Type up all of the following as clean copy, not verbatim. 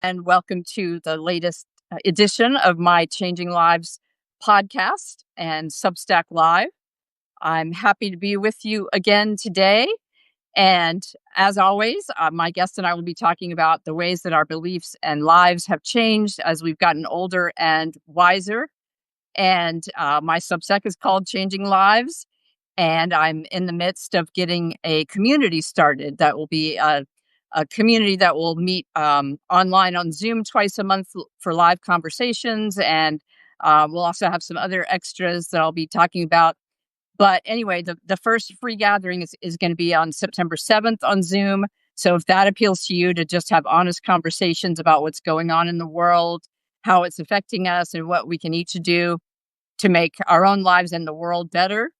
and welcome to the latest edition of my Changing Lives podcast and Substack Live. I'm happy to be with you again today. And as always, my guest and I will be talking about the ways that our beliefs and lives have changed as we've gotten older and wiser. And my Substack is called Changing Lives. And I'm in the midst of getting a community started that will be a community that will meet online on Zoom twice a month for live conversations. And we'll also have some other extras that I'll be talking about. But anyway, the first free gathering is going to be on September 7th on Zoom. So if that appeals to you to just have honest conversations about what's going on in the world, how it's affecting us, and what we can each do to make our own lives and the world better,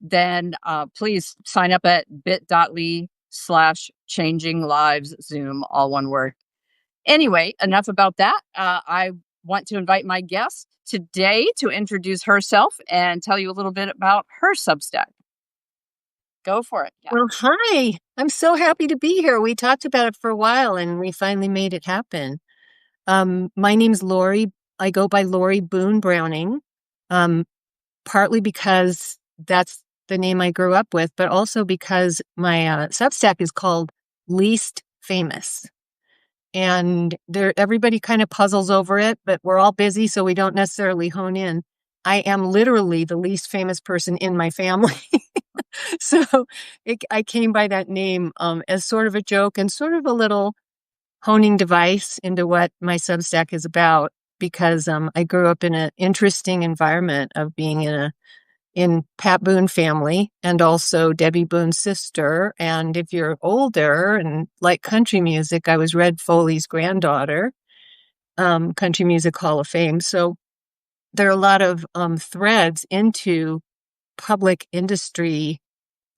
then please sign up at bit.ly/changing lives Zoom, all one word. Anyway, enough about that. I want to invite my guest today to introduce herself and tell you a little bit about her Substack. Go for it. Yeah. Well, hi. I'm so happy to be here. We talked about it for a while and we finally made it happen. My name's Lori. I go by Lori Boone Browning, partly because that's the name I grew up with, but also because my Substack is called Least Famous. And everybody kind of puzzles over it, but we're all busy, so we don't necessarily hone in. I am literally the least famous person in my family. So I came by that name as sort of a joke and sort of a little honing device into what my Substack is about, because I grew up in an interesting environment of being in Pat Boone family and also Debbie Boone's sister. And if you're older and like country music, I was Red Foley's granddaughter, Country Music Hall of Fame. So there are a lot of threads into public industry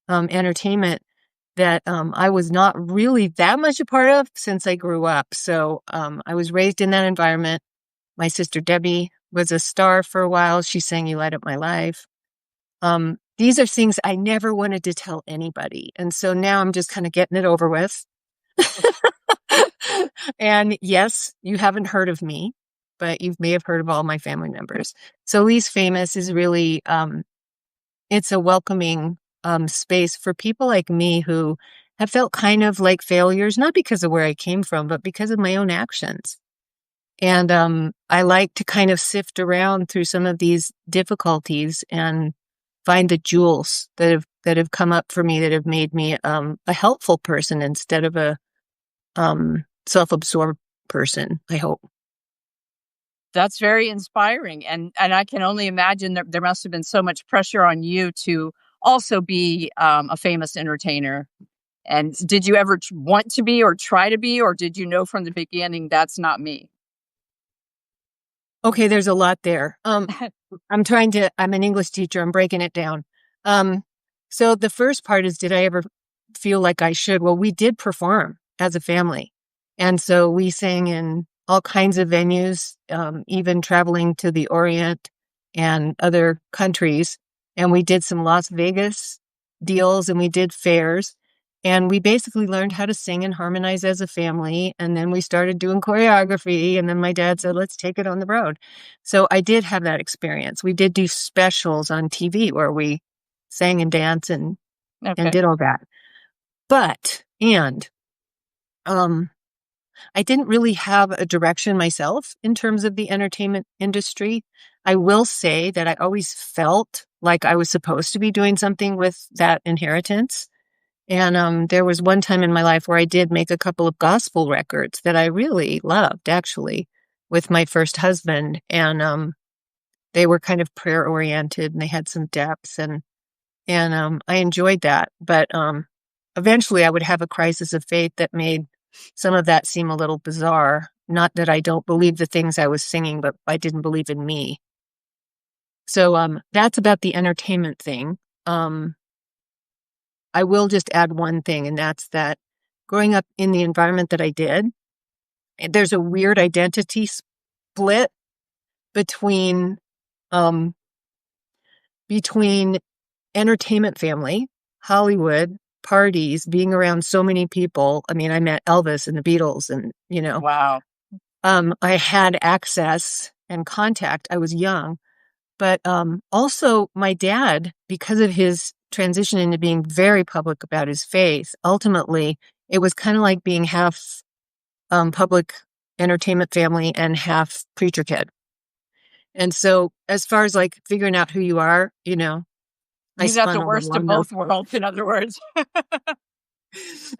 entertainment that I was not really that much a part of since I grew up. So I was raised in that environment. My sister Debbie was a star for a while. She sang You Light Up My Life. These are things I never wanted to tell anybody. And so now I'm just kind of getting it over with. And yes, you haven't heard of me, but you may have heard of all my family members. So Least Famous is really, it's a welcoming space for people like me who have felt kind of like failures, not because of where I came from, but because of my own actions. And I like to kind of sift around through some of these difficulties and find the jewels that have come up for me, that have made me a helpful person instead of a self-absorbed person, I hope. That's very inspiring. And I can only imagine that there must have been so much pressure on you to also be a famous entertainer. And did you ever want to be or try to be, or did you know from the beginning, that's not me? Okay, there's a lot there. I'm an English teacher. I'm breaking it down. So the first part is, did I ever feel like I should? Well, we did perform as a family. And so we sang in all kinds of venues, even traveling to the Orient and other countries. And we did some Las Vegas deals and we did fairs. And we basically learned how to sing and harmonize as a family. And then we started doing choreography. And then my dad said, let's take it on the road. So I did have that experience. We did do specials on TV where we sang and danced and did all that. But I didn't really have a direction myself in terms of the entertainment industry. I will say that I always felt like I was supposed to be doing something with that inheritance. And there was one time in my life where I did make a couple of gospel records that I really loved, actually, with my first husband. And they were kind of prayer oriented and they had some depth, and I enjoyed that. But eventually I would have a crisis of faith that made some of that seem a little bizarre. Not that I don't believe the things I was singing, but I didn't believe in me. So that's about the entertainment thing. I will just add one thing, and that's that growing up in the environment that I did, there's a weird identity split between entertainment family, Hollywood, parties, being around so many people. I mean, I met Elvis and the Beatles and, Wow. I had access and contact. I was young, but also my dad, because of his transition into being very public about his faith, ultimately it was kind of like being half public entertainment family and half preacher kid. And so as far as like figuring out who you are, I You got the spun a worst little of on them. both worlds, in other words.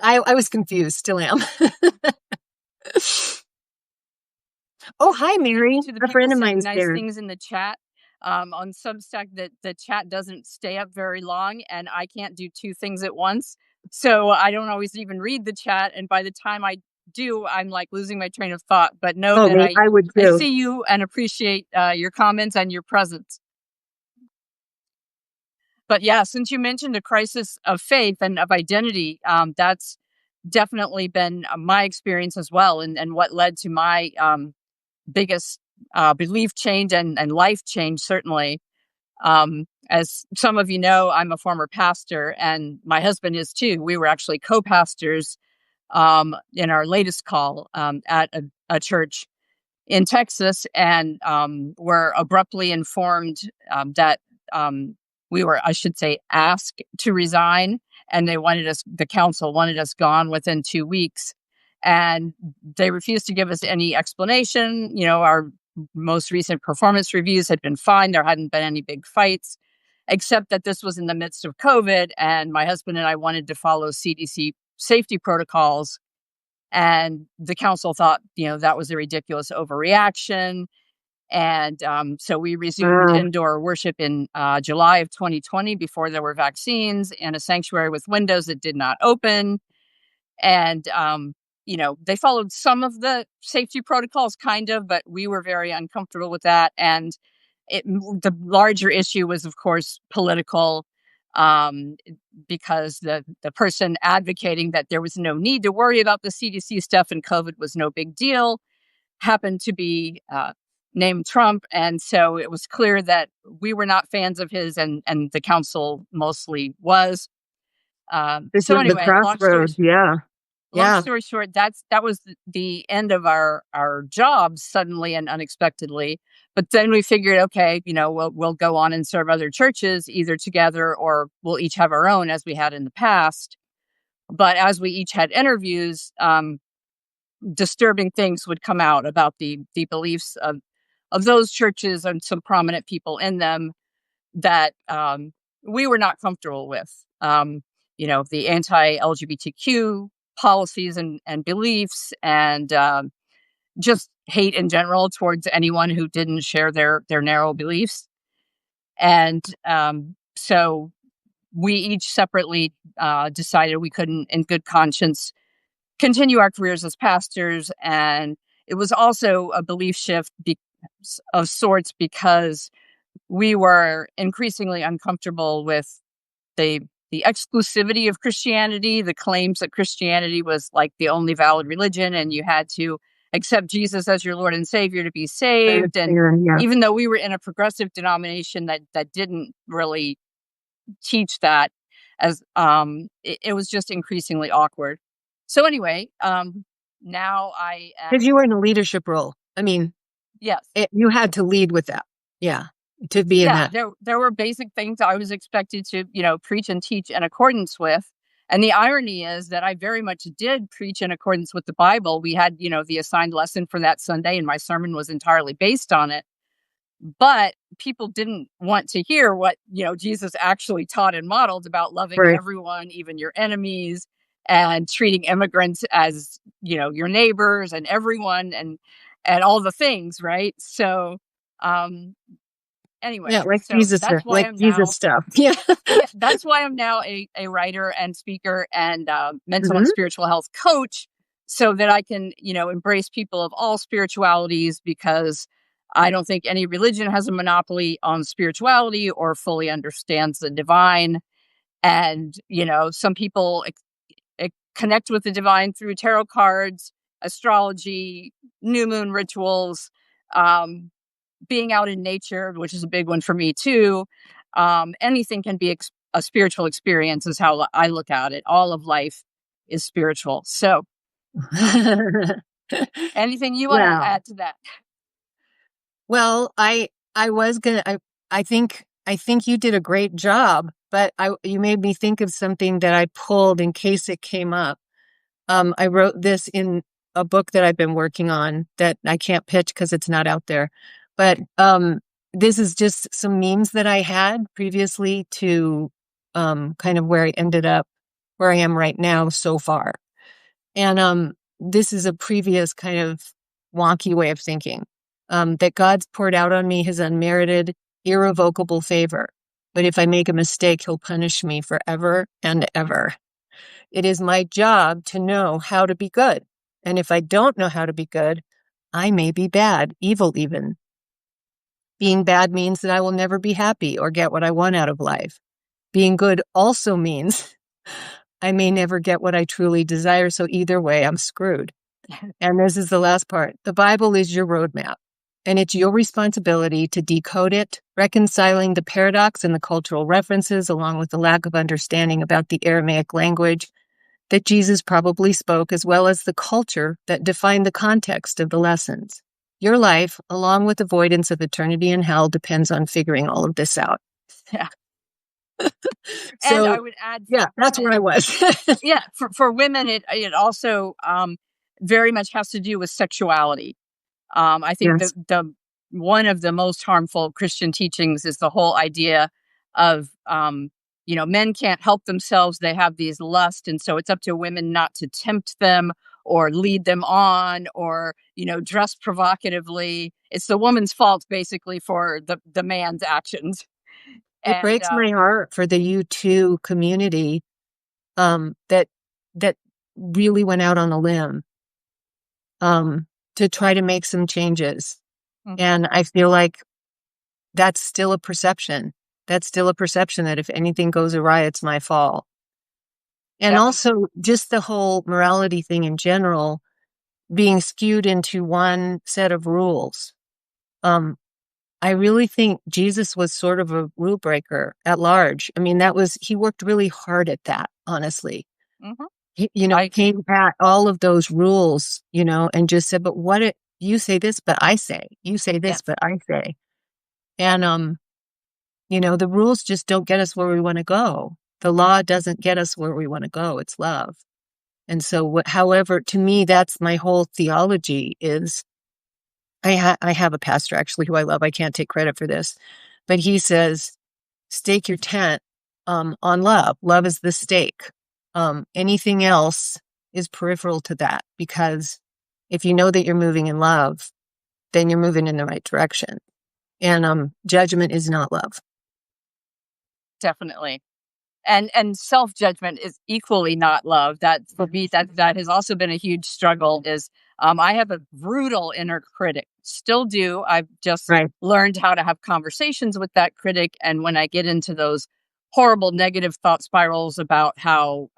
I was confused, still am. Oh, hi, Mary. To the A people friend of saying mine's nice there. things in the chat. On Substack, that the chat doesn't stay up very long, and I can't do two things at once. So I don't always even read the chat, and by the time I do, I'm like losing my train of thought. But know Oh, that I would I too. see you and appreciate your comments and your presence. But yeah, since you mentioned a crisis of faith and of identity, that's definitely been my experience as well, and what led to my biggest belief change and life change, certainly. As some of you know, I'm a former pastor, and my husband is too. We were actually co pastors in our latest call at a church in Texas, and were abruptly informed that we were, I should say, asked to resign, and the council wanted us gone within 2 weeks, and they refused to give us any explanation. Our most recent performance reviews had been fine; there hadn't been any big fights, except that this was in the midst of COVID, and my husband and I wanted to follow CDC safety protocols, and the council thought, that was a ridiculous overreaction. And so we resumed indoor worship in July of 2020, before there were vaccines, and a sanctuary with windows that did not open. And, they followed some of the safety protocols, kind of, but we were very uncomfortable with that. And the larger issue was, of course, political, um, because the person advocating that there was no need to worry about the CDC stuff and COVID was no big deal happened to be named Trump, and so it was clear that we were not fans of his, and the council mostly was. This So was the anyway, crossroads. Yeah. long Yeah. story short, that was the end of our jobs, suddenly and unexpectedly. But then we figured, okay, we'll go on and serve other churches, either together or we'll each have our own, as we had in the past. But as we each had interviews, disturbing things would come out about the beliefs of those churches and some prominent people in them that we were not comfortable with. The anti-LGBTQ policies and beliefs, and just hate in general towards anyone who didn't share their narrow beliefs. And so we each separately decided we couldn't, in good conscience, continue our careers as pastors. And it was also a belief shift of sorts, because we were increasingly uncomfortable with the the exclusivity of Christianity, the claims that Christianity was like the only valid religion and you had to accept Jesus as your Lord and Savior to be saved. And Yeah. even though we were in a progressive denomination that didn't really teach that, as it was just increasingly awkward. So anyway, now I Because you were in a leadership role. I mean, yes. you had to lead with that. Yeah. To be in that. There were basic things I was expected to, preach and teach in accordance with. And the irony is that I very much did preach in accordance with the Bible. We had, the assigned lesson for that Sunday, and my sermon was entirely based on it. But people didn't want to hear what, Jesus actually taught and modeled about loving Right. everyone, even your enemies, and treating immigrants as, your neighbors and everyone, and all the things, right? So, anyway, Yeah, like so Jesus, that's why like I'm Jesus now, stuff. Yeah. that's why I'm now a writer and speaker and mental and Mhm. spiritual health coach, so that I can, embrace people of all spiritualities, because I don't think any religion has a monopoly on spirituality or fully understands the divine. And, some people connect with the divine through tarot cards, astrology, new moon rituals, um, being out in nature, which is a big one for me too. Anything can be a spiritual experience, is how I look at it. All of life is spiritual. So Anything you want to Well, add to that? well, I was gonna. I think you did a great job, but you made me think of something that I pulled in case it came up. I wrote this in a book that I've been working on that I can't pitch because it's not out there. But this is just some memes that I had previously to kind of where I ended up, where I am right now so far. And this is a previous kind of wonky way of thinking, that God's poured out on me his unmerited, irrevocable favor. But if I make a mistake, he'll punish me forever and ever. It is my job to know how to be good. And if I don't know how to be good, I may be bad, evil even. Being bad means that I will never be happy or get what I want out of life. Being good also means I may never get what I truly desire. So either way, I'm screwed. And this is the last part. The Bible is your roadmap, and it's your responsibility to decode it, reconciling the paradox and the cultural references, along with the lack of understanding about the Aramaic language that Jesus probably spoke, as well as the culture that defined the context of the lessons. Your life, along with avoidance of eternity in hell, depends on figuring all of this out. Yeah. And I So, would add, yeah, that's where I was. yeah, for women, it also very much has to do with sexuality. I think Yes. the one of the most harmful Christian teachings is the whole idea of men can't help themselves; they have these lust, and so it's up to women not to tempt them or lead them on, or dress provocatively. It's the woman's fault basically for the man's actions. It And breaks my heart for the U2 community, that that really went out on a limb, to try to make some changes. Mhm. And I feel like that's still a perception. That's still a perception that if anything goes awry, it's my fault. And Yep. also just the whole morality thing in general being skewed into one set of rules. Um, I really think Jesus was sort of a rule breaker at large. I mean, he worked really hard at that, honestly. Mhm. He, I agree. came at all of those rules, and just said, but you say this, but I say, you say this, Yes, but I say. And, the rules just don't get us where we want to go. The law doesn't get us where we want to go. It's love. And so, however, to me, that's my whole theology is I have a pastor actually who I love. I can't take credit for this, but he says, stake your tent, on love. Love is the stake. Anything else is peripheral to that, because if you know that you're moving in love, then you're moving in the right direction. And, judgment is not love. definitely. And self-judgment is equally not love. That for me, that has also been a huge struggle. Is I have a brutal inner critic, still do. I've just Right. learned how to have conversations with that critic, and when I get into those horrible negative thought spirals about how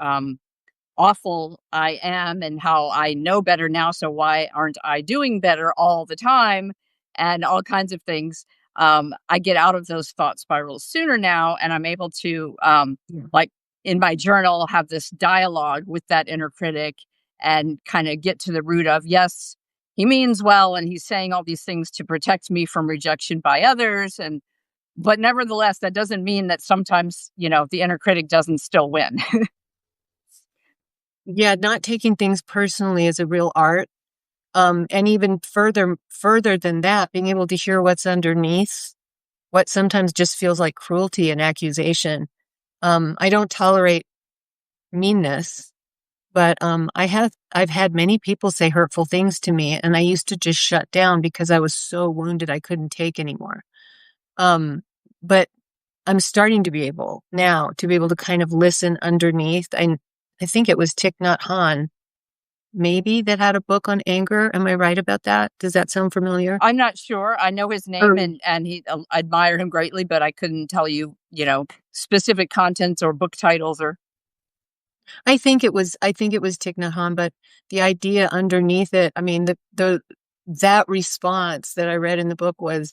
awful I am and how I know better now, so why aren't I doing better all the time, and all kinds of things. I get out of those thought spirals sooner now, and I'm able to, Yeah. like in my journal, have this dialogue with that inner critic and kind of get to the root of, yes, he means well, and he's saying all these things to protect me from rejection by others. And but nevertheless, that doesn't mean that sometimes, the inner critic doesn't still win. Yeah, not taking things personally is a real art. And even further than that, being able to hear what's underneath, what sometimes just feels like cruelty and accusation. I don't tolerate meanness, but I've had many people say hurtful things to me, and I used to just shut down because I was so wounded I couldn't take anymore. Um, but I'm starting to be able now to be able to kind of listen underneath. I think it was Thich Nhat Hanh, maybe, that had a book on anger. Am I right about that? Does that sound familiar? I'm not sure. I know his name, Or and I admire him greatly, but I couldn't tell you, specific contents or book titles or. I think it was Thich Nhat Hanh, but the idea underneath it, I mean, that response that I read in the book was,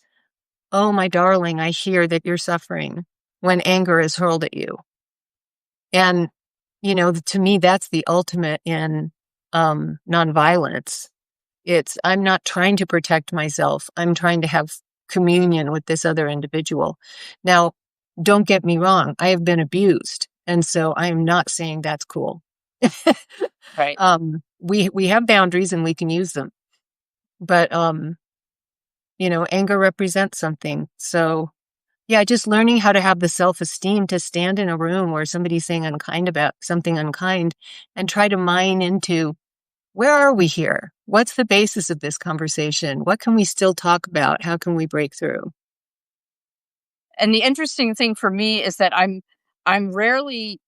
"Oh, my darling, I hear that you're suffering when anger is hurled at you." And, to me, that's the ultimate in nonviolence. I'm not trying to protect myself. I'm trying to have communion with this other individual. Now, don't get me wrong. I have been abused. And so I'm not saying that's cool. Right. We have boundaries and we can use them. But, anger represents something. So yeah, just learning how to have the self-esteem to stand in a room where somebody's saying something unkind and try to mine into, where are we here? What's the basis of this conversation? What can we still talk about? How can we break through? And the interesting thing for me is that I'm rarely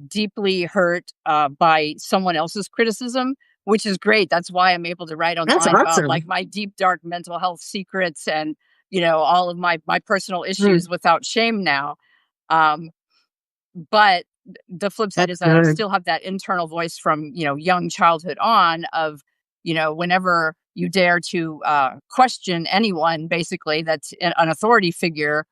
deeply hurt by someone else's criticism, which is great. That's why I'm able to write That's online about awesome. like my deep dark mental health secrets and all of my personal Mm, issues without shame now. Um, but the flip side that's is that I good. still have that internal voice from young childhood on of whenever you dare to question anyone basically that's an authority figure,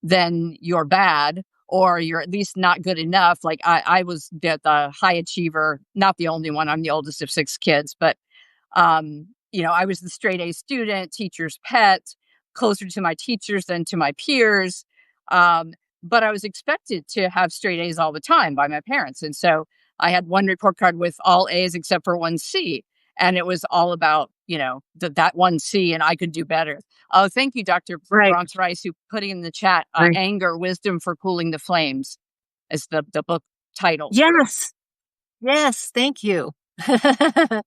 then you're bad or you're at least not good enough. Like I was the high achiever, not the only one. I'm the oldest of 6 kids, but I was the straight A student, teacher's pet, closer to my teachers than to my peers. But I was expected to have straight A's all the time by my parents. And so I had one report card with all A's except for one C. And it was all about, that one C and I could do better. Oh, thank you, Dr. Right, Bronx Rice, who putting in the chat, right. Anger, Wisdom for Cooling the Flames is the book title. Yes, yes, thank you. That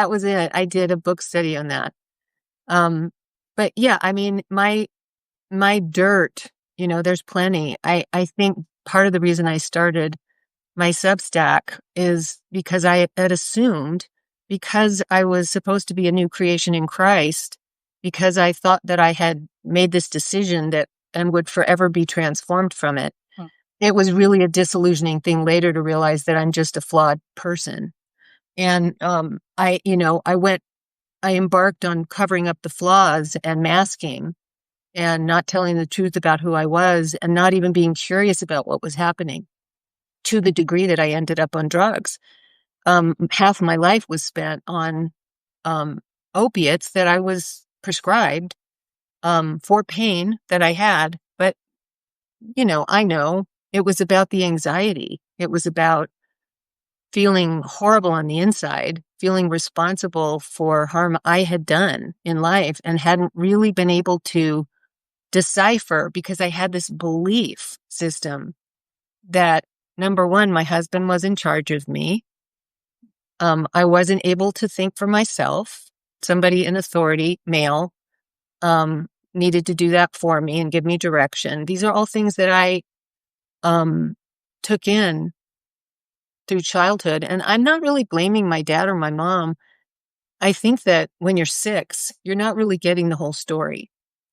was it. I did a book study on that. But yeah, I mean, my dirt, there's plenty. I think part of the reason I started my Substack is because I had assumed, because I was supposed to be a new creation in Christ, because I thought that I had made this decision that and would forever be transformed from it. Hmm. It was really a disillusioning thing later to realize that I'm just a flawed person. And I embarked on covering up the flaws and masking and not telling the truth about who I was and not even being curious about what was happening, to the degree that I ended up on drugs. Half my life was spent on opiates that I was prescribed for pain that I had. But, I know it was about the anxiety. It was about feeling horrible on the inside, feeling responsible for harm I had done in life and hadn't really been able to decipher, because I had this belief system that, number one, my husband was in charge of me. I wasn't able to think for myself. Somebody in authority, male, needed to do that for me and give me direction. These are all things that I took in through childhood. And I'm not really blaming my dad or my mom. I think that when you're 6, you're not really getting the whole story.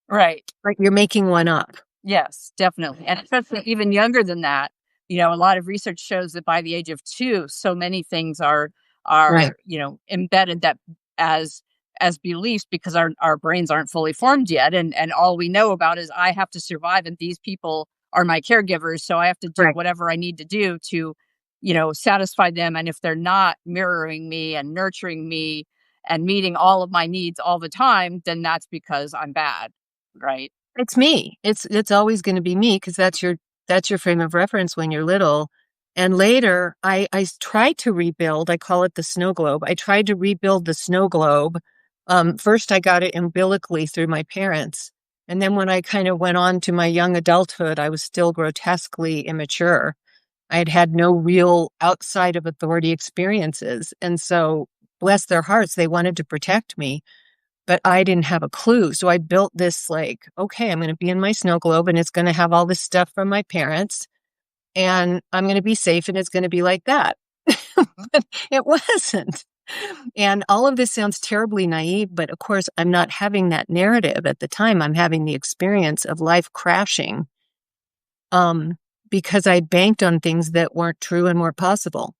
Right. Like, you're making one up. Yes, definitely. And especially even younger than that, a lot of research shows that by the age of 2, so many things Right. embedded that as as beliefs because our brains aren't fully formed yet. And all we know about is I have to survive and these people are my caregivers. So I have to do Right. whatever I need to do to, satisfy them. And if they're not mirroring me and nurturing me and meeting all of my needs all the time, then that's because I'm bad. Right. It's me. It's always going to be me, because that's your frame of reference when you're little. And later, I tried to rebuild. I call it the snow globe. I tried to rebuild the snow globe. First, I got it umbilically through my parents, and then when I kind of went on to my young adulthood, I was still grotesquely immature. I had had no real outside of authority experiences, and so, bless their hearts, they wanted to protect me. But I didn't have a clue. So I built this, like, okay, I'm going to be in my snow globe and it's going to have all this stuff from my parents and I'm going to be safe and it's going to be like that. But it wasn't. And all of this sounds terribly naive, but of course, I'm not having that narrative at the time. I'm having the experience of life crashing because I banked on things that weren't true and weren't possible.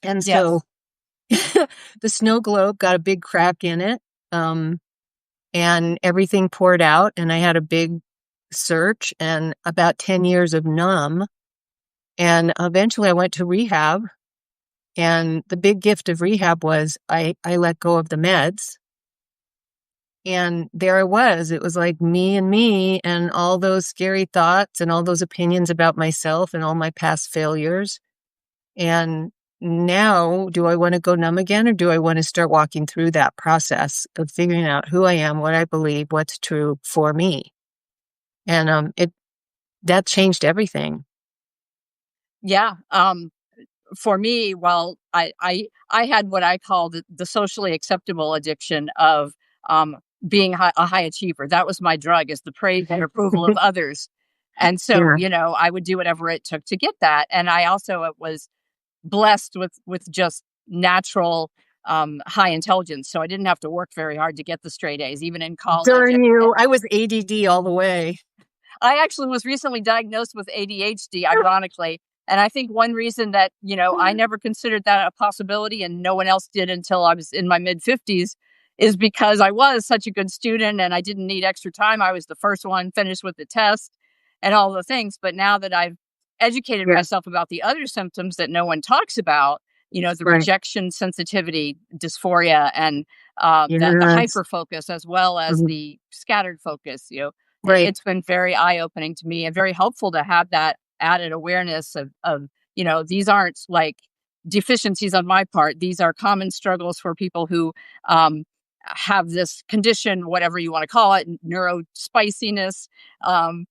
And so Yes. the snow globe got a big crack in it. And everything poured out, and I had a big search and about 10 years of numb. And eventually I went to rehab And the big gift of rehab was I let go of the meds. And there I was. It was like me and all those scary thoughts and all those opinions about myself and all my past failures. And now, do I want to go numb again, or do I want to start walking through that process of figuring out who I am, what I believe, what's true for me? And that changed everything. Yeah. For me, well, I had what I called the socially acceptable addiction of um, being a high achiever. That was my drug, is the praise and approval of others. And so, Yeah. I would do whatever it took to get that. And I also was blessed with just natural high intelligence, so I didn't have to work very hard to get the straight A's, even in college. Darn you. I was ADD all the way. I actually was recently diagnosed with ADHD, ironically. And I think one reason that, I never considered that a possibility and no one else did until I was in my mid 50s is because I was such a good student and I didn't need extra time. I was the first one finished with the test and all the things. But now that I've educated Yeah. myself about the other symptoms that no one talks about, the Right. rejection sensitivity, dysphoria, and the Yes. hyper focus, as well as Mhm. the scattered focus, Right. it's been very eye-opening to me and very helpful to have that added awareness of these aren't like deficiencies on my part. These are common struggles for people who have this condition, whatever you want to call it, neurospiciness. um,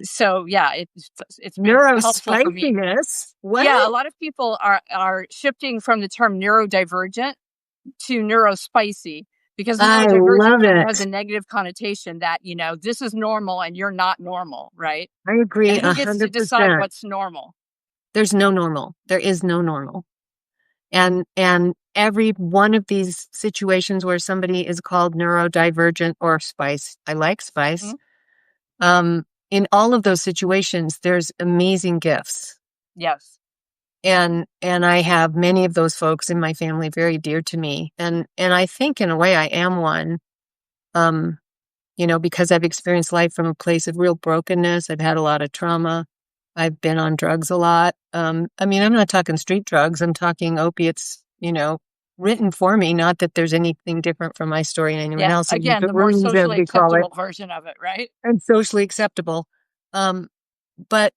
so yeah, it's been helpful for me. Neurospiciness? Yeah, a What? lot of people are shifting from the term neurodivergent to neurospicy, because I neurodivergent love kind of has a it. negative connotation that, this is normal and you're not normal, right? I agree And who gets to decide 100%. what's normal? There's no normal. There is no normal. And every one of these situations where somebody is called neurodivergent or spice, I like spice. Mhm. In all of those situations, there's amazing gifts. Yes. And I have many of those folks in my family very dear to me. And I think in a way I am one. Um, because I've experienced life from a place of real brokenness. I've had a lot of trauma. I've been on drugs a lot. I'm not talking street drugs. I'm talking opiates, written for me. Not that there's anything different from my story and anyone Yeah. else's, Again, but the more rooms, as socially we call it, acceptable version of it, right? and socially acceptable. Um, but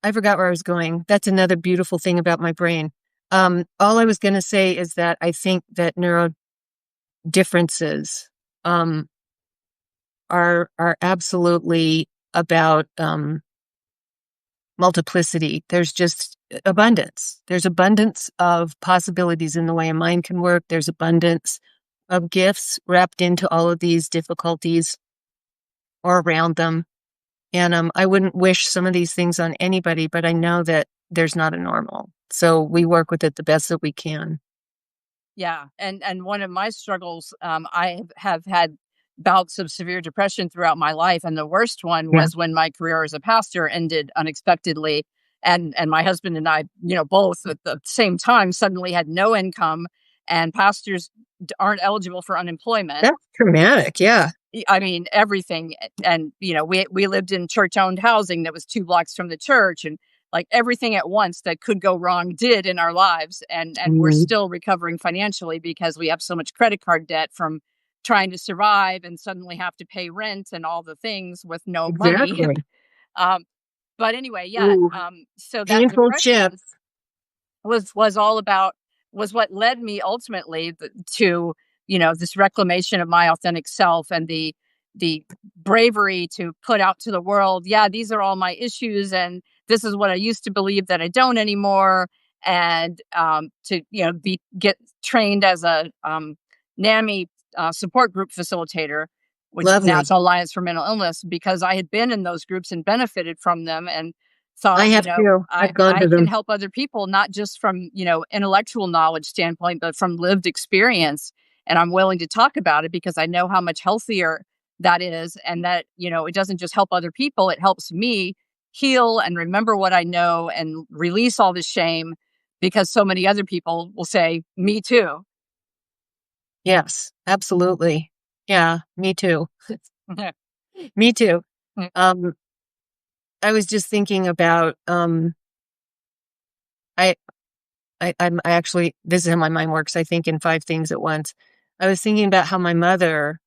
I forgot where I was going. That's another beautiful thing about my brain. All I was going to say is that I think that neuro differences, are absolutely about, multiplicity. There's just abundance. There's abundance of possibilities in the way a mind can work. There's abundance of gifts wrapped into all of these difficulties or around them. And I wouldn't wish some of these things on anybody, but I know that there's not a normal. So we work with it the best that we can. Yeah. And one of my struggles, I have had bouts of severe depression throughout my life. And the worst one Yeah. was when my career as a pastor ended unexpectedly. And my husband and I, both at the same time suddenly had no income, and pastors aren't eligible for unemployment. That's traumatic. Yeah. I mean, everything. And, we lived in church owned housing that was 2 blocks from the church. And like everything at once that could go wrong did in our lives. And we're Mhm. still recovering financially because we have so much credit card debt from trying to survive and suddenly have to pay rent and all the things with no money. Exactly. um, but anyway, yeah. Ooh, So that painful depression shifts. was all about, was what led me ultimately to this reclamation of my authentic self, and the bravery to put out to the world, yeah, these are all my issues, and this is what I used to believe that I don't anymore. And to be get trained as a NAMI support group facilitator, which is Lovely. National Alliance for Mental Illness, because I had been in those groups and benefited from them, and I thought, have too. I've gone I to can them. help other people, not just from, intellectual knowledge standpoint, but from lived experience. And I'm willing to talk about it because I know how much healthier that is. And that, it doesn't just help other people, it helps me heal and remember what I know and release all the shame, because so many other people will say, me too. Yes, absolutely. Yeah, me too. Me too. Um, I was just thinking about, I I actually, this is how my mind works. I think in 5 things at once. I was thinking about how my mother,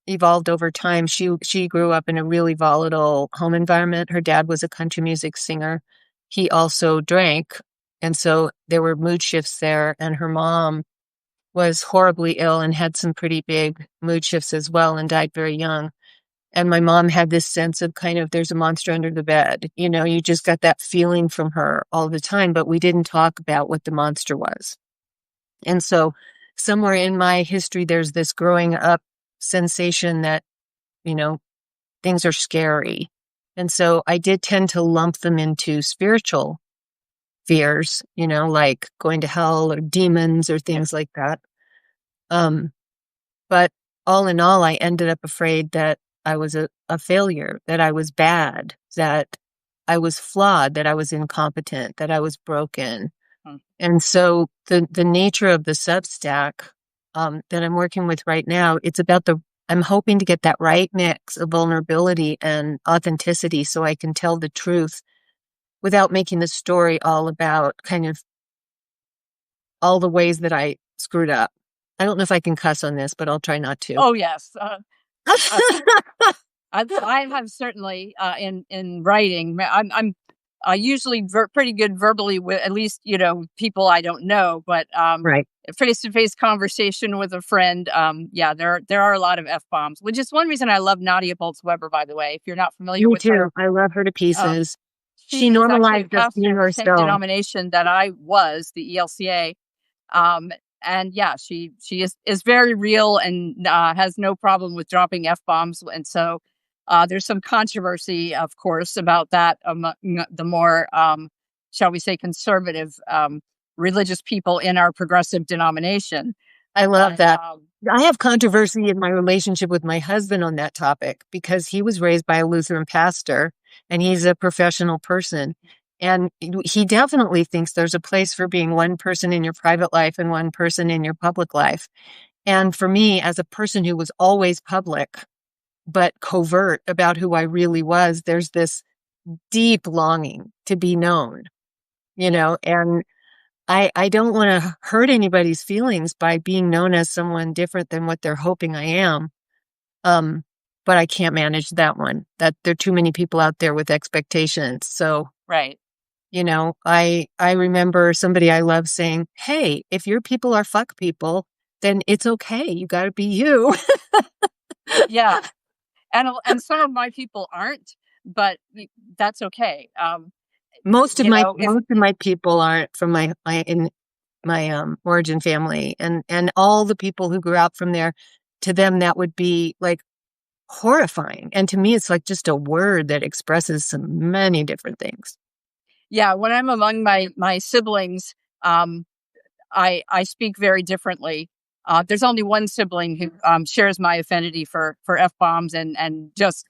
evolved over time. She grew up in a really volatile home environment. Her dad was a country music singer. He also drank, and so there were mood shifts there. And her mom was horribly ill and had some pretty big mood shifts as well, and died very young. And my mom had this sense of kind of there's a monster under the bed. You just got that feeling from her all the time, but we didn't talk about what the monster was. And so somewhere in my history, there's this growing up sensation that, you know, things are scary. And so I did tend to lump them into spiritual fears, like going to hell or demons or things like that. But all in all, I ended up afraid that I was a failure, that I was bad, that I was flawed, that I was incompetent, that I was broken. And so the nature of the Substack that I'm working with right now, it's about I'm hoping to get that right mix of vulnerability and authenticity so I can tell the truth without making the story all about kind of all the ways that I screwed up. I don't know if I can cuss on this, but I'll try not to. Oh, yes. I have certainly in writing. I'm usually pretty good verbally with at least people I don't know, but Right. face-to-face conversation with a friend. There are a lot of F-bombs, which is one reason I love Nadia Bolz-Weber. By the way, if you're not familiar Me with too. her, I love her to pieces. She she's actually a normalized us being pastor of the same herself. denomination that I was, the ELCA. And yeah, she is very real and has no problem with dropping F-bombs. And so there's some controversy, of course, about that among the more, shall we say, conservative religious people in our progressive denomination. I love that. I have controversy in my relationship with my husband on that topic because he was raised by a Lutheran pastor and he's a professional person. And he definitely thinks there's a place for being one person in your private life and one person in your public life. And for me, as a person who was always public, but covert about who I really was, there's this deep longing to be known, and I don't want to hurt anybody's feelings by being known as someone different than what they're hoping I am. But I can't manage that one. That there are too many people out there with expectations. So, right. I remember somebody I love saying, "Hey, if your people are fuck people, then it's okay. You got to be you." Yeah. And some of my people aren't, but that's okay. Most of my people aren't from my origin family, and all the people who grew out from there, to them that would be like horrifying. And to me, it's like just a word that expresses so many different things. Yeah, when I'm among my siblings, I speak very differently. There's only one sibling who shares my affinity for F-bombs and just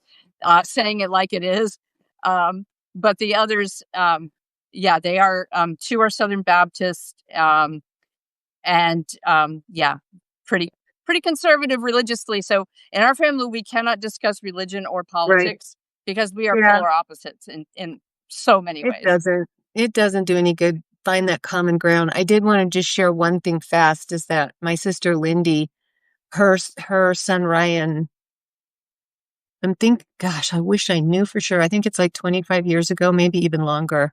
saying it like it is. But the others, they are, 2 are Southern Baptist, and pretty conservative religiously. So in our family, we cannot discuss religion or politics because we are polar opposites in so many ways. It doesn't do any good. Find that common ground. I did want to just share one thing fast, is that my sister Lindy, her son Ryan, I wish I knew for sure. I think it's like 25 years ago, maybe even longer,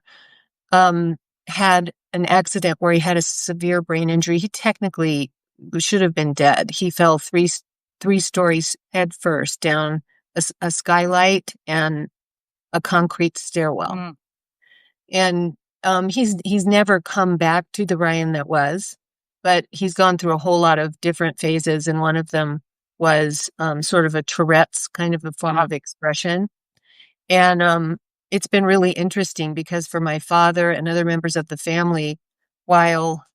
had an accident where he had a severe brain injury. He technically should have been dead. He fell three stories head first down a skylight and a concrete stairwell. And he's never come back to the Ryan that was, but he's gone through a whole lot of different phases, and one of them was sort of a Tourette's kind of a form of expression. And it's been really interesting because for my father and other members of the family, while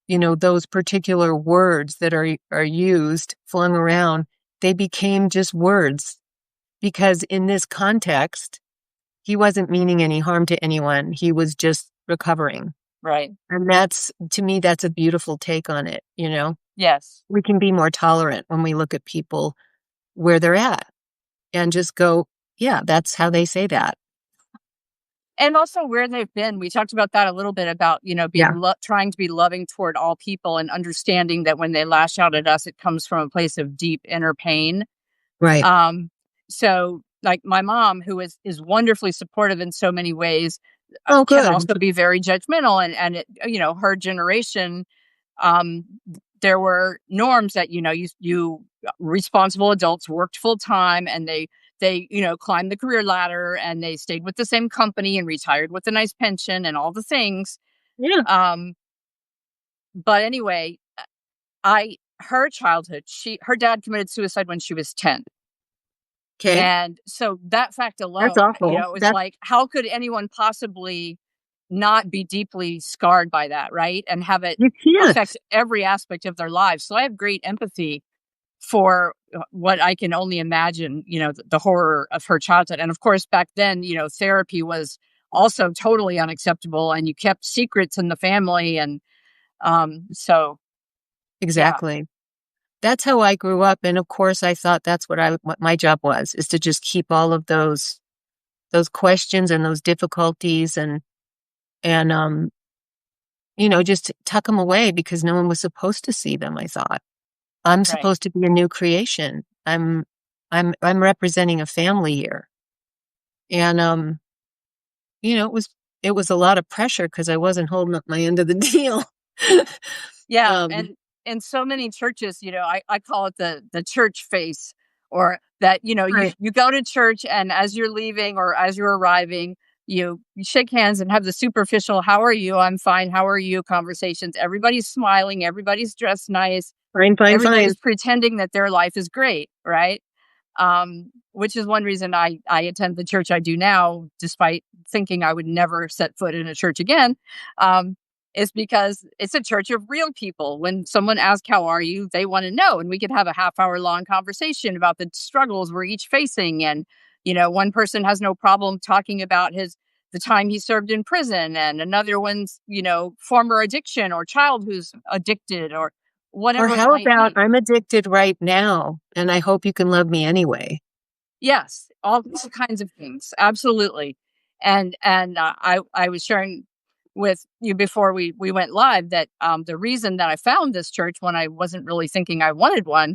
those particular words that are used, flung around, they became just words, because in this context, he wasn't meaning any harm to anyone. He was just recovering. Right. And to me, that's a beautiful take on it, Yes. We can be more tolerant when we look at people where they're at and just go, yeah, that's how they say that. and also where they've been. We talked about that a little bit about, being Yeah, trying to be loving toward all people and understanding that when they lash out at us, it comes from a place of deep inner pain. right. Um, so like my mom, who is wonderfully supportive in so many ways, Oh, can good. also be very judgmental, and her generation, um, there were norms that, you responsible adults worked full time, and they climbed the career ladder, and they stayed with the same company and retired with a nice pension and all the things. Yeah. Um, but anyway, I her childhood, her dad committed suicide when she was 10. Okay. And so that fact That's alone, awful. it was That's like, how could anyone possibly not be deeply scarred by that, right? And have it you can't. affect every aspect of their lives. So I have great empathy for what I can only imagine, the horror of her childhood. And of course, back then, therapy was also totally unacceptable, and you kept secrets in the family. And so, yeah, Exactly. That's how I grew up, and of course, I thought that's what my job was, is to just keep all of those questions and those difficulties and just tuck them away because no one was supposed to see them, I thought. I'm right. supposed to be a new creation. I'm representing a family here. And it was a lot of pressure because I wasn't holding up my end of the deal. Yeah, Um, and in so many churches, I call it the church face, or that, you right. you go to church, and as you're leaving or as you're arriving, you shake hands and have the superficial "How are you? I'm fine. How are you?" conversations. Everybody's smiling, everybody's dressed nice, Fine, fine, fine. everybody's pretending that their life is great, right? Which is one reason I attend the church I do now, despite thinking I would never set foot in a church again. Um, is because it's a church of real people. When someone asks, "How are you?" they want to know, and we could have a half-hour long conversation about the struggles we're each facing. And one person has no problem talking about the time he served in prison, and another one's former addiction or child who's addicted, or Or whatever it how might about be. I'm addicted right now and I hope you can love me anyway. Yes, all kinds of things, absolutely. And I was sharing with you before we went live that, the reason that I found this church when I wasn't really thinking I wanted one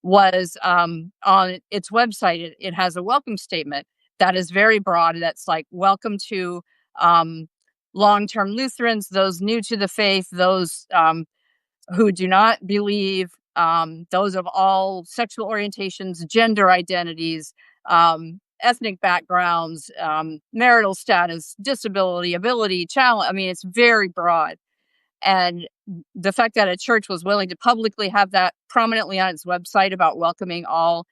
was, on its website, it has a welcome statement that is very broad, that's like, "Welcome to, um, long-term Lutherans, those new to the faith, those, who do not believe, those of all sexual orientations, gender identities, ethnic backgrounds, marital status, disability, ability, challenge." I mean, it's very broad. And the fact that a church was willing to publicly have that prominently on its website about welcoming all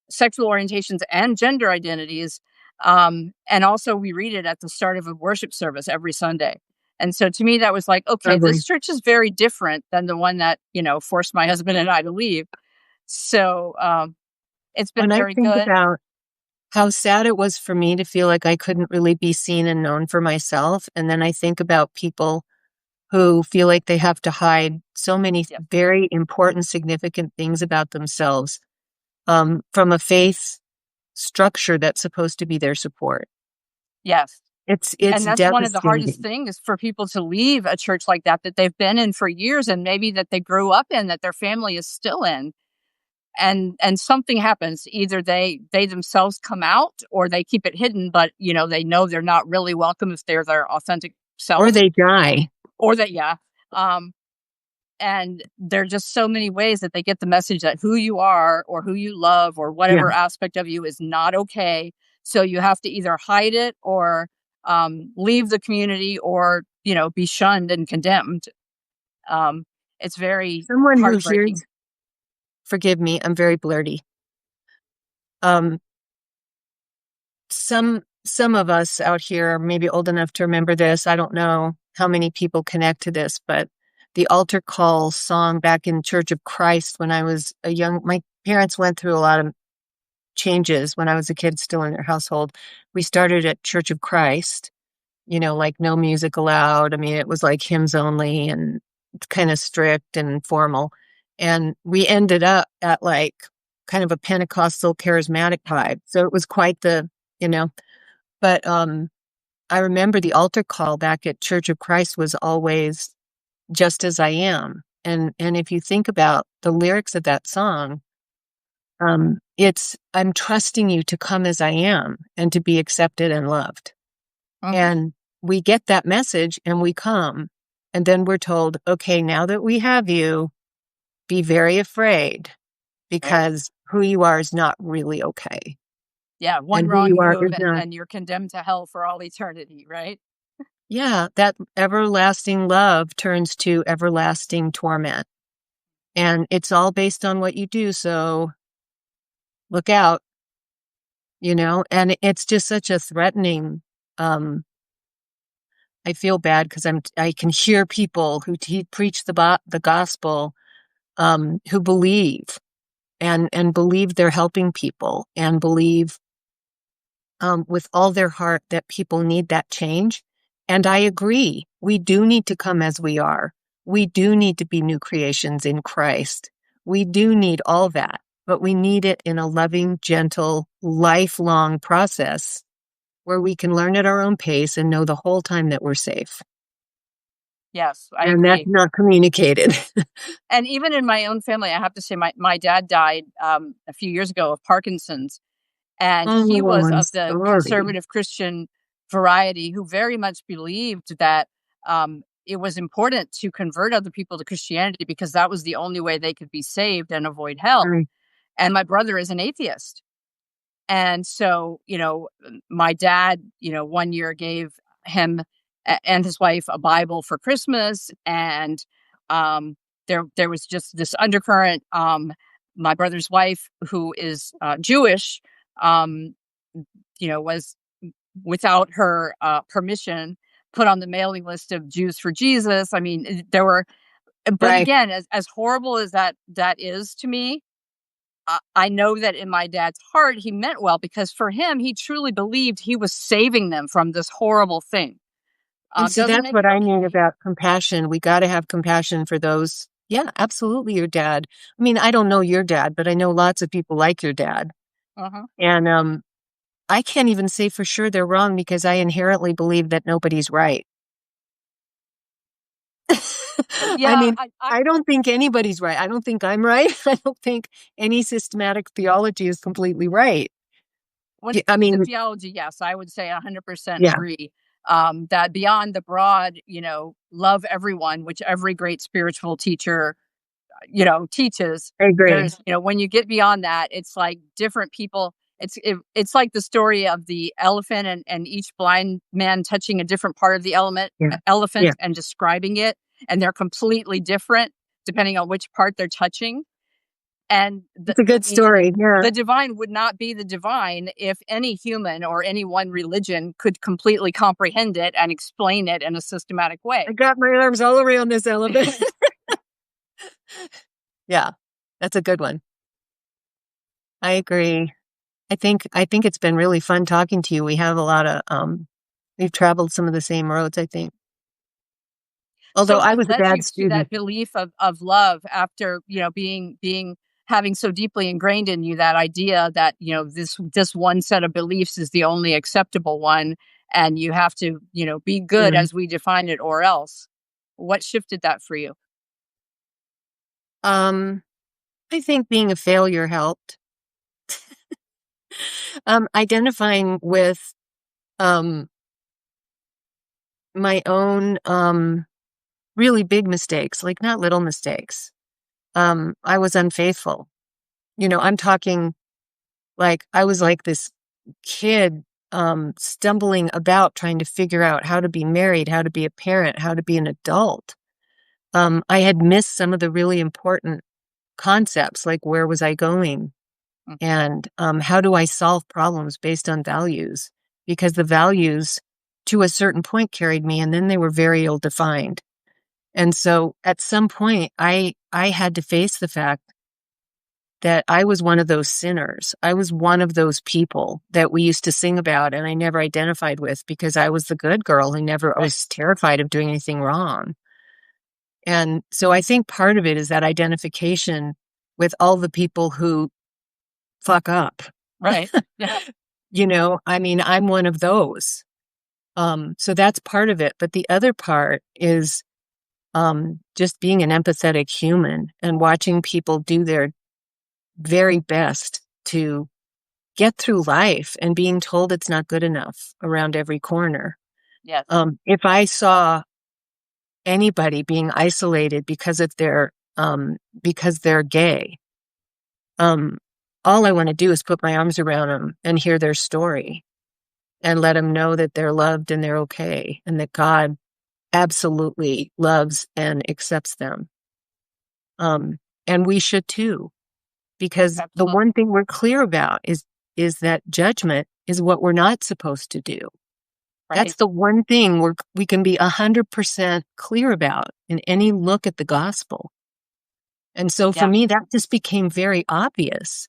sexual orientations and gender identities. And also, we read it at the start of a worship service every Sunday. And so to me, that was like, okay, Lovely. this church is very different than the one that, forced my husband and I to leave. So it's been When I very think good. about how sad it was for me to feel like I couldn't really be seen and known for myself, and then I think about people who feel like they have to hide so many Yep. very important, significant things about themselves, from a faith structure that's supposed to be their support. Yes. It's And that's one of the hardest devastating. things for people to leave a church like that they've been in for years, and maybe that they grew up in, that their family is still in. And something happens. Either they themselves come out, or they keep it hidden, but they know they're not really welcome if they're their authentic Or self. they die. Or that, yeah. um and there are just so many ways that they get the message that who you are or who you love or Yeah. whatever aspect of you is not okay. So you have to either hide it, or leave the community, or be shunned and condemned. um it's very Someone who heartbreaking. hears, forgive me, I'm very blurty. Um, some of us out here are maybe old enough to remember this. I don't know how many people connect to this, but the altar call song back in Church of Christ when I was my parents went through a lot of changes when I was a kid still in their household. We started at Church of Christ, like no music allowed. I mean, it was like hymns only and kind of strict and formal. And we ended up at like kind of a Pentecostal charismatic vibe. So it was quite the, you know, but I remember the altar call back at Church of Christ was always just as I am. And if you think about the lyrics of that song, it's, I'm trusting you to come as I am and to be accepted and loved. Mhm. And we get that message and we come. And then we're told, okay, now that we have you, be very afraid because who you are is not really okay. Yeah, one And who you wrong are move is not. and you're condemned to hell for all eternity, right? Yeah, that everlasting love turns to everlasting torment. And it's all based on what you do. So look out, and it's just such a threatening, I feel bad because I can hear people who preach the gospel, who believe and believe they're helping people and believe, with all their heart that people need that change. And I agree. We do need to come as we are. We do need to be new creations in Christ. We do need all that, but we need it in a loving, gentle, lifelong process where we can learn at our own pace and know the whole time that we're safe. Yes, I And that's agree. not communicated. And even in my own family, I have to say my dad died a few years ago of Parkinson's, and he Oh, was I'm of the sorry. conservative Christian variety who very much believed that it was important to convert other people to Christianity because that was the only way they could be saved and avoid hell. Sorry. And my brother is an atheist. And so, my dad, one year gave him and his wife a Bible for Christmas. And there was just this undercurrent. My brother's wife, who is Jewish, um, was without her permission put on the mailing list of Jews for Jesus. I mean, there were, but Right. again, as horrible as that is to me, I know that in my dad's heart, he meant well because for him, he truly believed he was saving them from this horrible thing. And see, Doesn't that's make what it I mean okay. about compassion. We got to have compassion for those. Yeah, absolutely. Your dad. I mean, I don't know your dad, but I know lots of people like your dad. Uh-huh. And I can't even say for sure they're wrong because I inherently believe that nobody's right. I Yeah, mean, I don't think anybody's right. I don't think I'm right. I don't think any systematic theology is completely right. when it I comes to mean, theology, yes, I would say 100% yeah, agree. That beyond the broad, love everyone, which every great spiritual teacher teaches. I agree. There's, when you get beyond that, it's like different people. It's like the story of the elephant and each blind man touching a different part of the Yeah, yeah. elephant and describing it, and they're completely different depending on which part they're touching. And It's a good story. Yeah. the divine would not be the divine if any human or any one religion could completely comprehend it and explain it in a systematic I way. got my arms all around this elephant. Yeah, that's a good one. I agree. I think it's been really fun talking to you. We have a lot of we've traveled some of the same roads, I think. Although So I what was a led bad you to student. that belief of love after, being having so deeply ingrained in you that idea that, this one set of beliefs is the only acceptable one and you have to, be good Yeah. as we define it or else. What shifted that for you? Um, I think being a failure helped. Identifying with um my own really big mistakes, like not little mistakes. I was unfaithful. I'm talking like I was like this kid stumbling about trying to figure out how to be married, how to be a parent, how to be an adult. I had missed some of the really important concepts, like where was I going Mm. and how do I solve problems based on values? Because the values to a certain point carried me, and then they were very ill defined. And so at some point, I had to face the fact that I was one of those sinners. I was one of those people that we used to sing about and I never identified with because I was the good girl who never, I Right. was terrified of doing anything wrong. And so I think part of it is that identification with all the people who fuck up. Right. Yeah. I mean, I'm one of those. So that's part of it. But the other part is just being an empathetic human and watching people do their very best to get through life and being told it's not good enough around every corner. Yes. If I saw anybody being isolated because they're gay, all I want to do is put my arms around them and hear their story and let them know that they're loved and they're okay and that God absolutely loves and accepts them. And we should too, because the Absolutely. one thing we're clear about is that judgment is what we're not supposed to do. That's Right. the one thing we can be 100% clear about in any look at the gospel. And so for Yeah. me, that just became very obvious.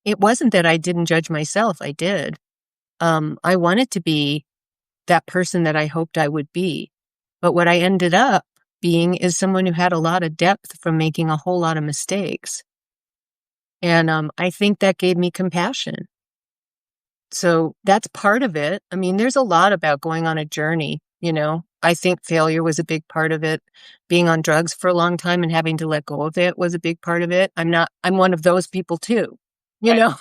It wasn't that I didn't judge myself. I did. I wanted to be that person that I hoped I would be. But what I ended up being is someone who had a lot of depth from making a whole lot of mistakes. And I think that gave me compassion. So that's part of it. I mean, there's a lot about going on a journey, you know. I think failure was a big part of it. Being on drugs for a long time and having to let go of it was a big part of it. I'm one of those people too, you Right. know.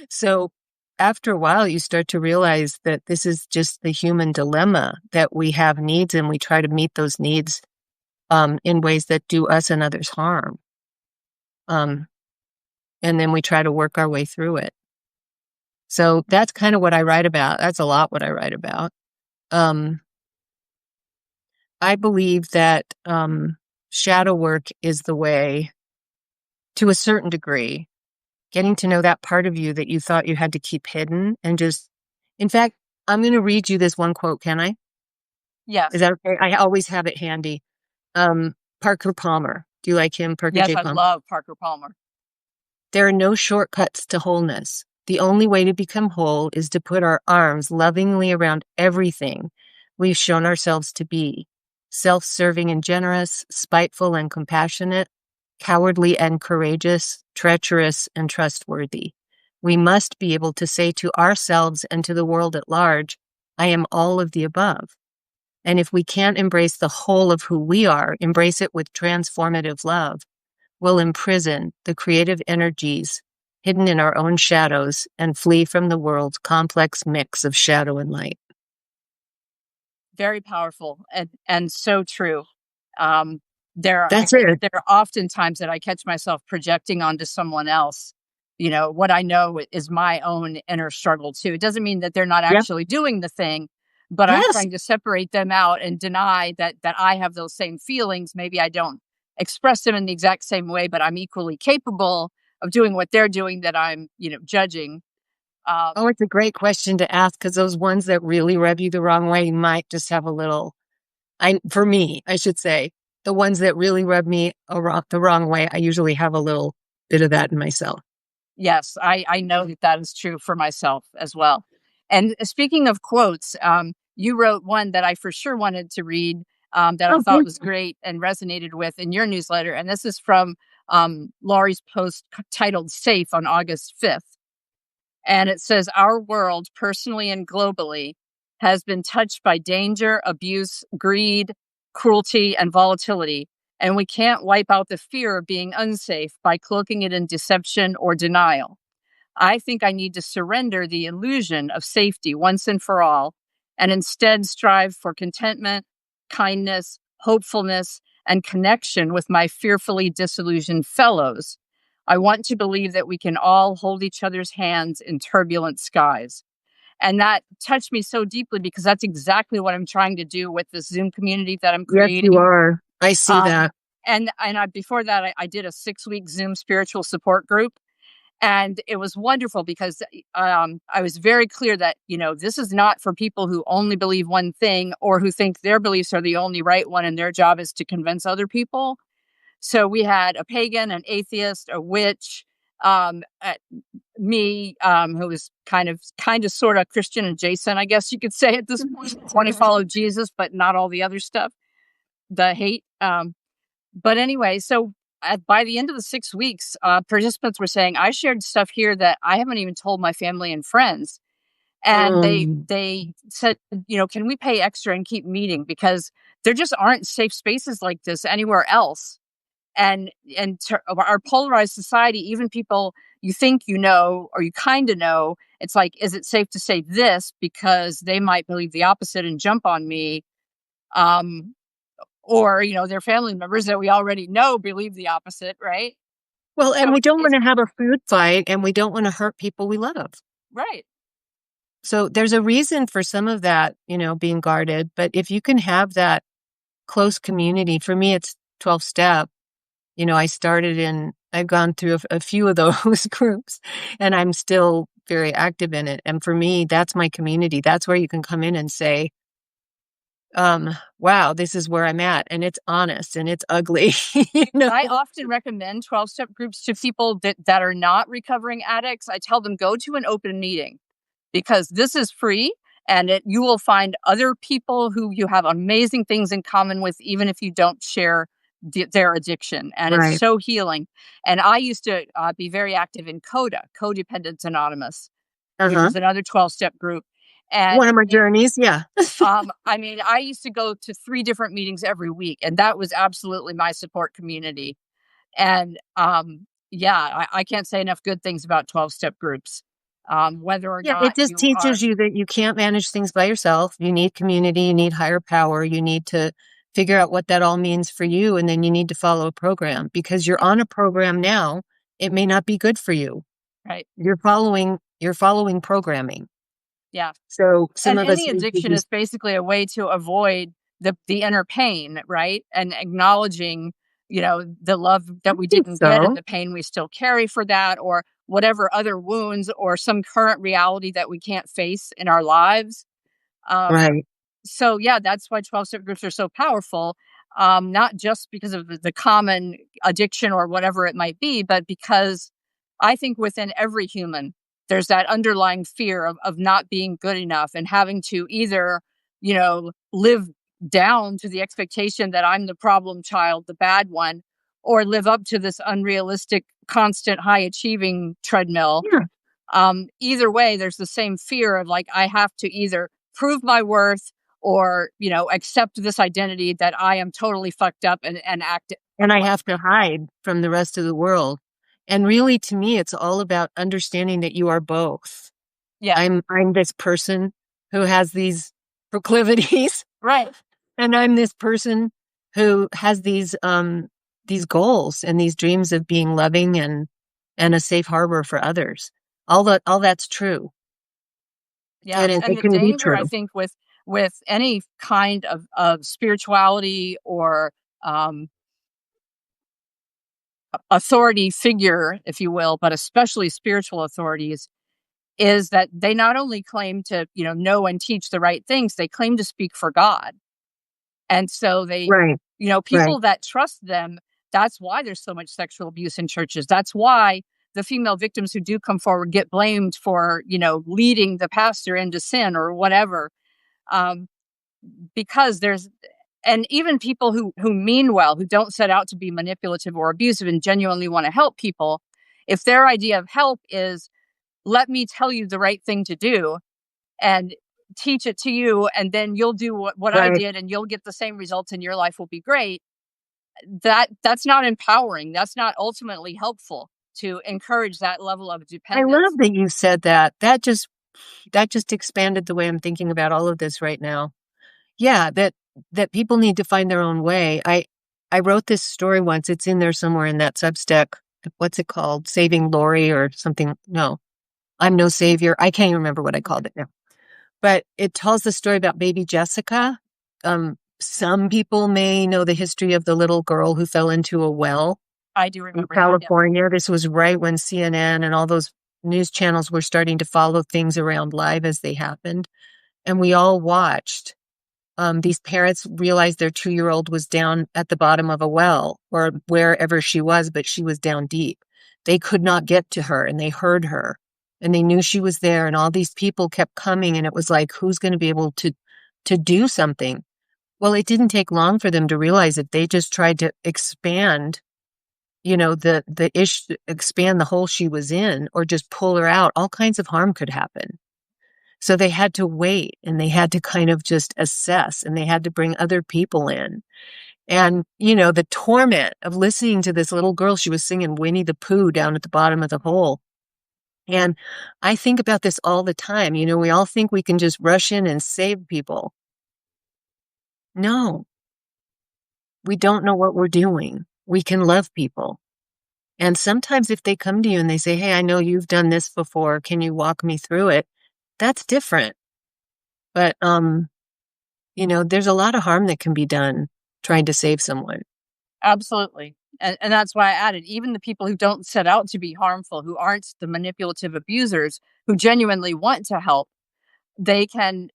So after a while, you start to realize that this is just the human dilemma, that we have needs and we try to meet those needs in ways that do us and others harm. And then we try to work our way through it. So that's kind of what I write about. That's a lot what I write about. I believe that shadow work is the way, to a certain degree, getting to know that part of you that you thought you had to keep hidden and just, in fact, I'm going to read you this one quote. Can I? Yes. Is that okay? I always have it handy. Parker Palmer. Do you like him? Parker Yes, J. I Palmer. love Parker Palmer. There are no shortcuts to wholeness. The only way to become whole is to put our arms lovingly around everything we've shown ourselves to be: self-serving and generous, spiteful and compassionate, cowardly and courageous, treacherous and trustworthy. We must be able to say to ourselves and to the world at large, I am all of the above. And if we can't embrace the whole of who we are, embrace it with transformative love, will imprison the creative energies hidden in our own shadows and flee from the world's complex mix of shadow and light. Very powerful and so true. Um, I That's think it. there are often times that I catch myself projecting onto someone else, what I know is my own inner struggle too. It doesn't mean that they're not Yep. actually doing the thing, but I'm Yes. trying to separate them out and deny that I have those same feelings. Maybe I don't express them in the exact same way, but I'm equally capable of doing what they're doing that I'm, judging. Um, Oh, it's a great question to ask, because those ones that really rub you the wrong way might just have a little, for me, I should say, the ones that really rub me the wrong way, I usually have a little bit of that in myself. Yes, I know that that is true for myself as well. And speaking of quotes, you wrote one that I for sure wanted to read, that I Oh, thought good. was great and resonated with in your newsletter. And this is from Laurie's post titled Safe on August 5th. And it says, our world, personally and globally, has been touched by danger, abuse, greed, cruelty, and volatility. And we can't wipe out the fear of being unsafe by cloaking it in deception or denial. I think I need to surrender the illusion of safety once and for all, and instead strive for contentment, kindness, hopefulness, and connection with my fearfully disillusioned fellows. I want to believe that we can all hold each other's hands in turbulent skies. And that touched me so deeply because that's exactly what I'm trying to do with this Zoom community that I'm Yes, you creating. are. I see Um, that. before that, I did a 6-week Zoom spiritual support group, and it was wonderful because I was very clear that, this is not for people who only believe one thing or who think their beliefs are the only right one and their job is to convince other people. So we had a pagan, an atheist, a witch, me, who was kind of sort of Christian adjacent, I guess you could say at this point. Want to follow Jesus, but not all the other stuff, the hate. But anyway, so by the end of the 6 weeks, participants were saying, I shared stuff here that I haven't even told my family and friends. And Um, they said, can we pay extra and keep meeting, because there just aren't safe spaces like this anywhere else. And our polarized society, even people you think or you kind of know, it's like, is it safe to say this because they might believe the opposite and jump on me? Um, or their family members that we already know believe the opposite, right? well, and So we don't want it's to have a food fight, and we don't want to hurt people we love. right. So there's a reason for some of that, being guarded. But if you can have that close community, for me, it's 12 step. I've gone through a few of those groups, and I'm still very active in it. And for me, that's my community. That's where you can come in and say, wow, this is where I'm at. And it's honest and it's ugly. I often recommend 12-step groups to people that are not recovering addicts. I tell them, go to an open meeting, because this is free, and you will find other people who you have amazing things in common with, even if you don't share their addiction. And it's Right. so healing. And I used to be very active in CODA, Codependence Anonymous, which Uh-huh. is another 12-step group. One And of my journeys. Yeah. I mean, I used to go to 3 different meetings every week, and that was absolutely my support community. And, yeah, I can't say enough good things about 12-step groups. Whether or Yeah. It not just you are teaches you that you can't manage things by yourself. You need community, you need higher power, you need to figure out what that all means for you. And then you need to follow a program because you're on a program now. It may not be good for you. right, You're following programming. yeah. So some And of us any need to addiction is just basically a way to avoid the inner pain, right? And acknowledging, the love that we think didn't get and so. the pain we still carry for that, or whatever other wounds or some current reality that we can't face in our lives. Um, Right. so yeah, that's why 12-step groups are so powerful. Not just because of the common addiction or whatever it might be, but because I think within every human, there's that underlying fear of not being good enough and having to either, live down to the expectation that I'm the problem child, the bad one, or live up to this unrealistic, constant high achieving treadmill. Yeah. Either way, there's the same fear of, like, I have to either prove my worth or, accept this identity that I am totally fucked up and act And I like, have to hide from the rest of the world. And really, to me, it's all about understanding that you are both. yeah, I'm this person who has these proclivities, right. and I'm this person who has these goals and these dreams of being loving and a safe harbor for others. All that's true, Yeah. and And it the can be danger, I true. think, with any kind of spirituality or um, authority figure, if you will, but especially spiritual authorities, is that they not only claim to, know and teach the right things, they claim to speak for God. And so Right, right. people that trust them, that's why there's so much sexual abuse in churches. That's why the female victims who do come forward get blamed for, leading the pastor into sin or whatever. Um, because and even people who mean well, who don't set out to be manipulative or abusive and genuinely want to help people, if their idea of help is, let me tell you the right thing to do and teach it to you, and then you'll do what I Right. did and you'll get the same results and your life will be great. That's not empowering. That's not ultimately helpful to encourage that level of I love dependence. that you said that. That just expanded the way I'm thinking about all of this right now. Yeah, that people need to find their own way. I wrote this story once. It's in there somewhere in that Substack. What's it called? Saving Lori or something? No, I'm no savior. I can't even remember what I called it now. But it tells the story about baby Jessica. Some people may know the history of the little girl who fell into a well I do in remember that. Yeah. California. This was right when CNN and all those news channels were starting to follow things around live as they happened. And we all watched. These parents realized their 2-year-old was down at the bottom of a well or wherever she was, but she was down deep. They could not get to her, and they heard her, and they knew she was there. And all these people kept coming, and it was like, who's going to be able to do something? Well, it didn't take long for them to realize that they just tried to expand, expand the hole she was in, or just pull her out. All kinds of harm could happen. So they had to wait and they had to kind of just assess and they had to bring other people in. And, the torment of listening to this little girl, she was singing Winnie the Pooh down at the bottom of the hole. And I think about this all the time. We all think we can just rush in and save people. No, we don't know what we're doing. We can love people. And sometimes if they come to you and they say, hey, I know you've done this before. Can you walk me through it? That's different. But, there's a lot of harm that can be done trying to save someone. Absolutely. And that's why I added, even the people who don't set out to be harmful, who aren't the manipulative abusers, who genuinely want to help, they can,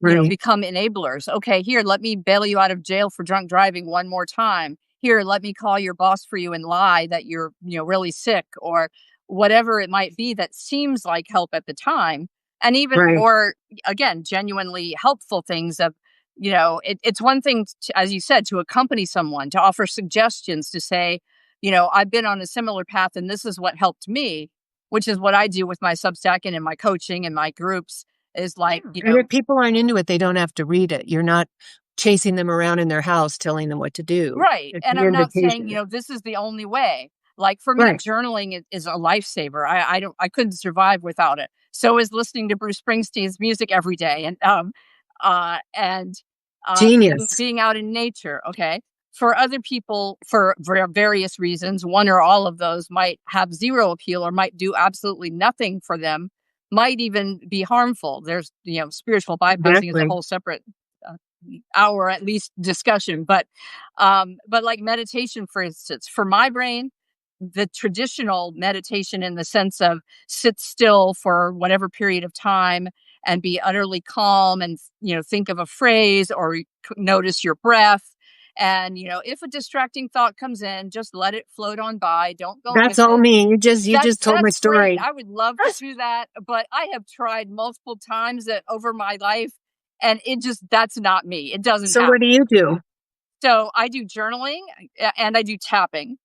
Right. become enablers. Okay, here, let me bail you out of jail for drunk driving one more time. Here, let me call your boss for you and lie that you're, really sick, or whatever it might be that seems like help at the time. And even Right. more, again, genuinely helpful things of, it's one thing, as you said, to accompany someone, to offer suggestions, to say, I've been on a similar path and this is what helped me, which is what I do with my Substack and in my coaching and my groups. Is like, And if people aren't into it, they don't have to read it. You're not chasing them around in their house telling them what to do. right. It's And an I'm not saying, invitation. this is the only way. Like for me, Right. journaling is a lifesaver. I couldn't survive without it. So is listening to Bruce Springsteen's music every day, and Genius. being out in nature. Okay. For other people, for various reasons, one or all of those might have zero appeal or might do absolutely nothing for them, might even be harmful. There's, spiritual bypassing is a Exactly. whole separate uh, hour at least discussion. But like meditation, for instance, for my brain, the traditional meditation in the sense of sit still for whatever period of time and be utterly calm and think of a phrase or notice your breath, and if a distracting thought comes in, just let it float on by, don't go That's with all it. me. You just told my That's great. story. I would love to do that, but I have tried multiple times over my life, and that's not me. It doesn't So what happen. do you do? So I do journaling, and I do tapping.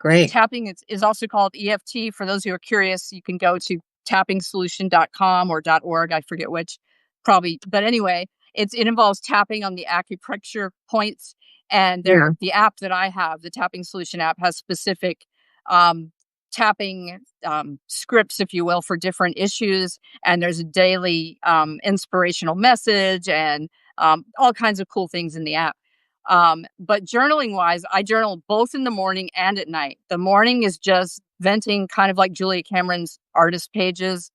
Great. Tapping is also called EFT. For those who are curious, you can go to tappingsolution.com or .org. I forget which, probably. But anyway, it involves tapping on the acupressure points. And Yeah. the app that I have, the Tapping Solution app, has specific um, tapping scripts, if you will, for different issues. And there's a daily inspirational message and all kinds of cool things in the app. But journaling wise, I journal both in the morning and at night. The morning is just venting, kind of like Julia Cameron's artist pages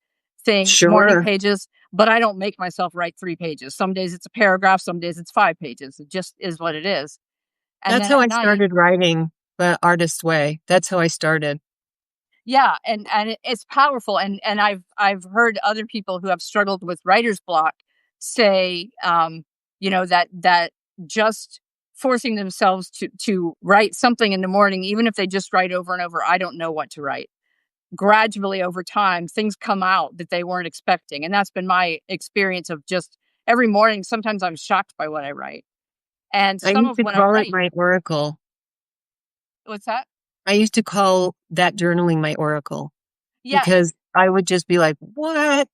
thing, morning Sure. pages, but I don't make myself write 3 pages. Some days it's a paragraph, some days it's 5 pages. It just is what it is. And That's then how at I night, started writing the artist's way. That's how I started. yeah, and it's powerful. And I've heard other people who have struggled with writer's block say, that just forcing themselves to write something in the morning, even if they just write over and over, I don't know what to write. Gradually over time, things come out that they weren't expecting, and that's been my experience of just every morning. Sometimes I'm shocked by what I write, and I some used of to what I call it write. my oracle. What's that? I used to call that journaling my oracle Yes. because I would just be like, what?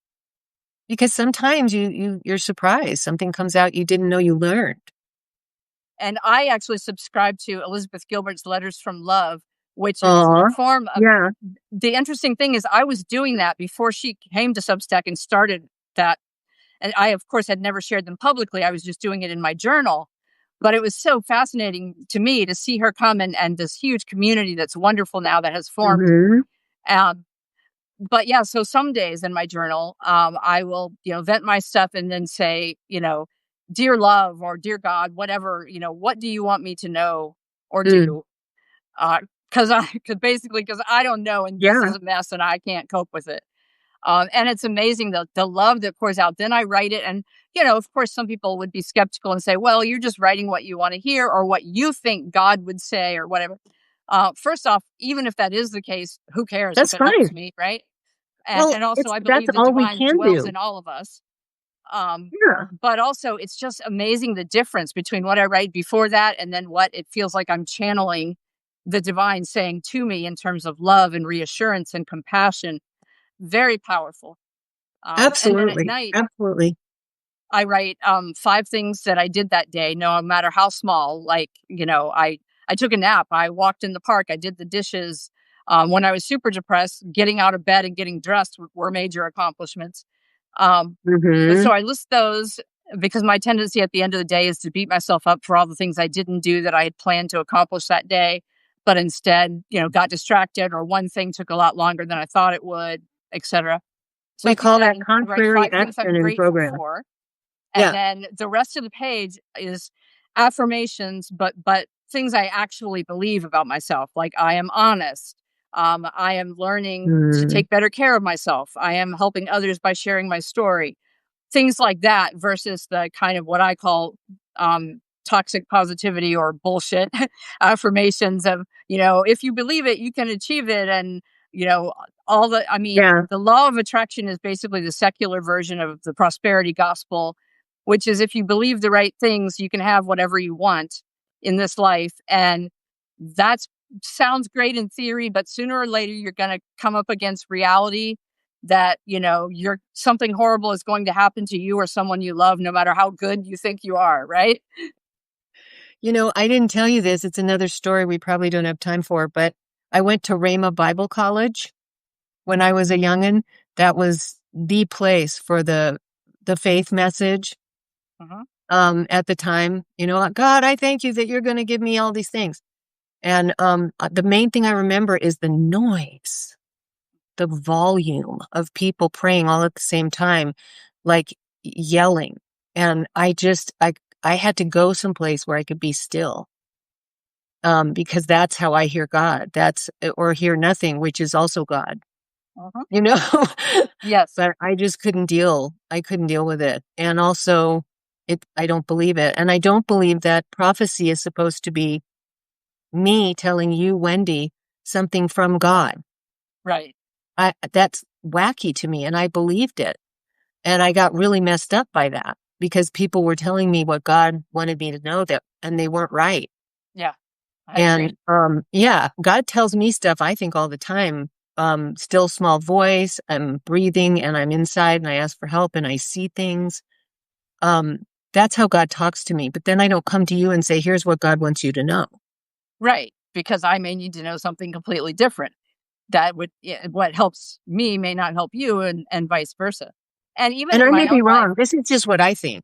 Because sometimes you're surprised. Something comes out you didn't know you learned. And I actually subscribe to Elizabeth Gilbert's Letters from Love, which is Oh, a form of. yeah. The interesting thing is, I was doing that before she came to Substack and started that. And I, of course, had never shared them publicly. I was just doing it in my journal. But it was so fascinating to me to see her come and this huge community that's wonderful now that has formed. Hmm. Um, but yeah, so some days in my journal, I will, vent my stuff and then say, dear love or dear God, whatever, what do you want me to know or Mm. do? Because I don't know, and this Yeah. is a mess, and I can't cope with it. And it's amazing the love that pours out. Then I write it, and of course, some people would be skeptical and say, "Well, you're just writing what you want to hear or what you think God would say or whatever." First off, even if that is the case, who cares if That's it helps fine. me, right? And Well, and also, I that's believe the all we divine can dwells do. in all of us. Um, Yeah. but also, it's just amazing the difference between what I write before that and then what it feels like I'm channeling the divine saying to me in terms of love and reassurance and compassion. Very powerful. And then at Absolutely. night, Absolutely. I write 5 things that I did that day, no matter how small. Like, I took a nap, I walked in the park, I did the dishes. When I was super depressed, getting out of bed and getting dressed were major accomplishments. Um, but Hmm. so I list those because my tendency at the end of the day is to beat myself up for all the things I didn't do that I had planned to accomplish that day, but instead, got distracted, or one thing took a lot longer than I thought it would, etc. So We at the call that end, I write contrary 5 things I'm action in grateful program. for, and Yeah. then the rest of the page is affirmations, but things I actually believe about myself. Like, I am honest. I am learning to Mm. take better care of myself. I am helping others by sharing my story. Things like that versus the kind of what I call toxic positivity or bullshit affirmations of, if you believe it, you can achieve it. And, you know, I mean, Yeah. the law of attraction is basically the secular version of the prosperity gospel, which is if you believe the right things, you can have whatever you want in this life. And that sounds great in theory, but sooner or later, you're going to come up against reality that, you're something horrible is going to happen to you or someone you love, no matter how good you think you are, right? I didn't tell you this. It's another story we probably don't have time for, but I went to Rhema Bible College when I was a youngin'. That was the place for the faith message. Uh-huh. At the time, God, I thank you that you're going to give me all these things. And the main thing I remember is the noise, the volume of people praying all at the same time, like yelling. And I had to go someplace where I could be still. Because that's how I hear God. Or hear nothing, which is also God, Uh-huh. you know? Yes. But I couldn't deal with it. And also I don't believe it. And I don't believe that prophecy is supposed to be me telling you, Wendy, something from God. Right. That's wacky to me. And I believed it. And I got really messed up by that because people were telling me what God wanted me to know, and they weren't right. Yeah, I agree. And yeah, God tells me stuff I think all the time. Still small voice, I'm breathing and I'm inside and I ask for help and I see things. Um, that's how God talks to me. But then I don't come to you and say, here's what God wants you to know. Right. Because I may need to know something completely different. That would, yeah, what helps me may not help you, and vice versa. And even And in I may my be own life, wrong. This is just what I think.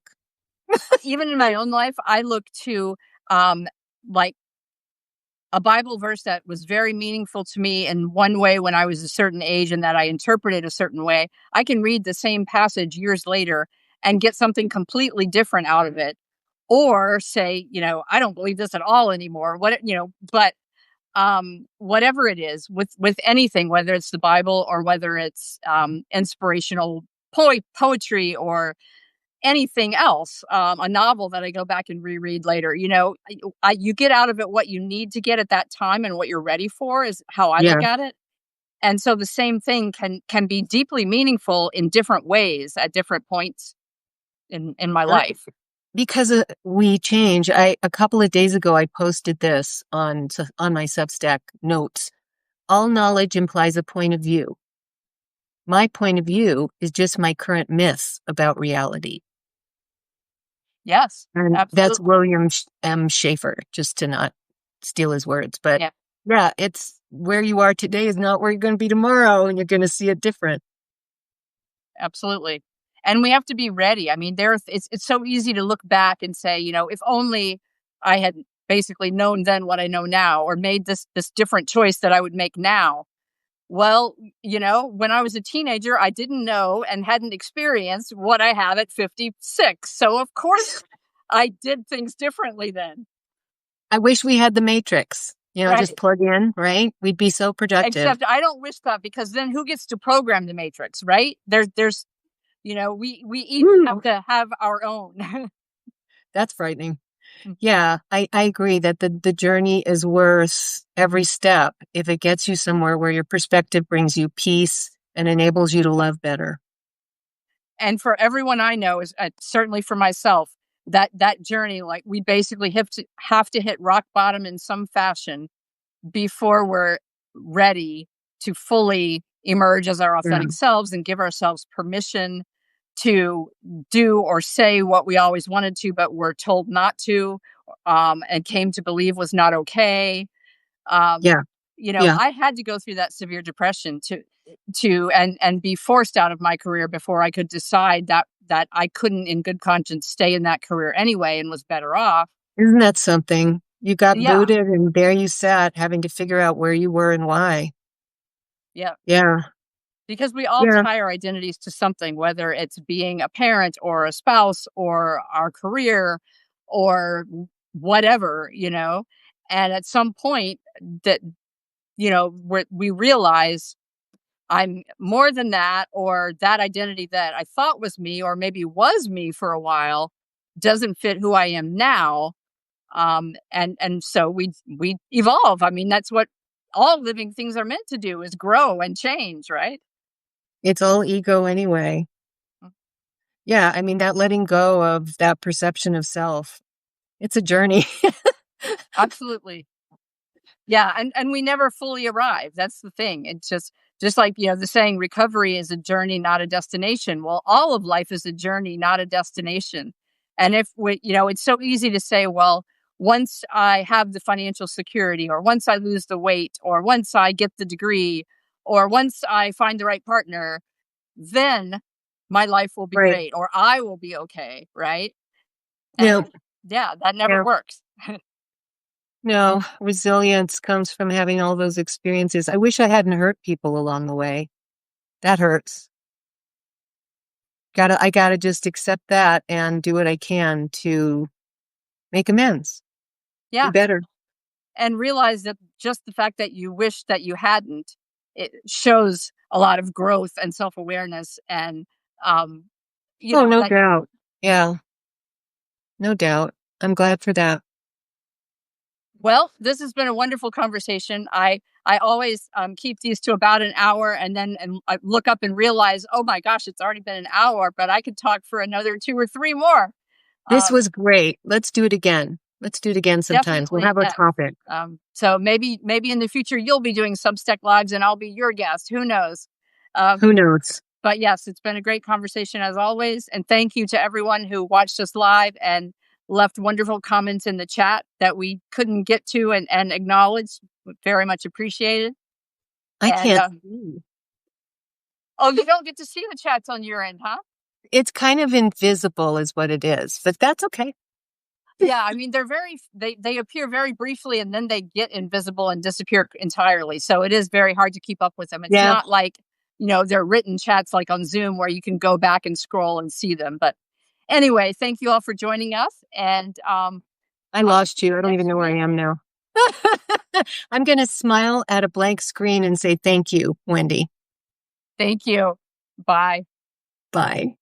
I look to um like a Bible verse that was very meaningful to me in one way when I was a certain age and that I interpreted a certain way. I can read the same passage years later and get something completely different out of it. Or say, I don't believe this at all anymore. But whatever it is with anything, whether it's the Bible or whether it's inspirational poetry or anything else, a novel that I go back and reread later. You get out of it what you need to get at that time and what you're ready for is how I Yeah. look at it. And so the same thing can be deeply meaningful in different ways at different points in my Uh, life. because we change. A couple of days ago, I posted this on my Substack notes. All knowledge implies a point of view. My point of view is just my current myths about reality. Yes, And that's absolutely. William M. Schaefer, just to not steal his words. But Yeah, yeah, it's where you are today is not where you're going to be tomorrow, and you're going to see it different. absolutely. And we have to be ready. I mean, it's so easy to look back and say, if only I had basically known then what I know now, or made this different choice that I would make now. Well, when I was a teenager, I didn't know and hadn't experienced what I have at 56. So of course I did things differently then. I wish we had the Matrix. Just Right. plug in, right? We'd be so productive. Except I don't wish that, because then who gets to program the matrix, right? There's we each have Woo. to have our own. That's frightening. Yeah, I agree that the journey is worth every step if it gets you somewhere where your perspective brings you peace and enables you to love better. And for everyone I know, is certainly for myself, that journey, like, we basically have to hit rock bottom in some fashion before we're ready to fully emerge as our Yeah. authentic selves and give ourselves permission to do or say what we always wanted to, but were told not to, and came to believe was not okay. Um, Yeah. Yeah. I had to go through that severe depression and be forced out of my career before I could decide that I couldn't in good conscience stay in that career anyway and was better off. Isn't that something? You got Yeah, booted and there you sat having to figure out where you were and why. yeah. Yeah. Because we all Yeah. tie our identities to something, whether it's being a parent or a spouse or our career or whatever, And at some point that, we realize I'm more than that, or that identity that I thought was me, or maybe was me for a while, doesn't fit who I am now. And so we evolve. I mean, that's what all living things are meant to do, is grow and change, right? It's all ego anyway. Yeah. I mean, that letting go of that perception of self, it's a journey. Absolutely. Yeah, and we never fully arrive. That's the thing. It's just like, the saying, recovery is a journey, not a destination. Well, all of life is a journey, not a destination. And if it's so easy to say, well, once I have the financial security, or once I lose the weight, or once I get the degree, or once I find the right partner, then my life will be Right. great, or I will be okay, right? Yeah. And yeah, that never Yeah. works. No, resilience comes from having all those experiences. I wish I hadn't hurt people along the way. That hurts. I gotta just accept that and do what I can to make amends, be Yeah. better. And realize that just the fact that you wish that you hadn't, it shows a lot of growth and self-awareness, and um Oh, no that. doubt. Yeah, no doubt. I'm glad for that. Well, this has been a wonderful conversation. I always keep these to about an hour, and then I look up and realize, oh my gosh, it's already been an hour, but I could talk for another two or three more. This um was great. Let's do it again. Let's do it again sometimes. We'll Definitely, have a yes. topic. So maybe in the future you'll be doing Substack lives and I'll be your guest, who knows. um Who knows? But yes, it's been a great conversation as always. And thank you to everyone who watched us live and left wonderful comments in the chat that we couldn't get to and acknowledge. Very much appreciated. I And can't see. oh, you don't get to see the chats on your end, huh? It's kind of invisible is what it is, but that's okay. Yeah, I mean they appear very briefly and then they get invisible and disappear entirely. So it is very hard to keep up with them. It's Yeah, not like, they're written chats like on Zoom where you can go back and scroll and see them. But anyway, thank you all for joining us, and I talk lost you. I don't even next know where I week. am now. I'm going to smile at a blank screen and say thank you, Wendy. Thank you. Bye. Bye.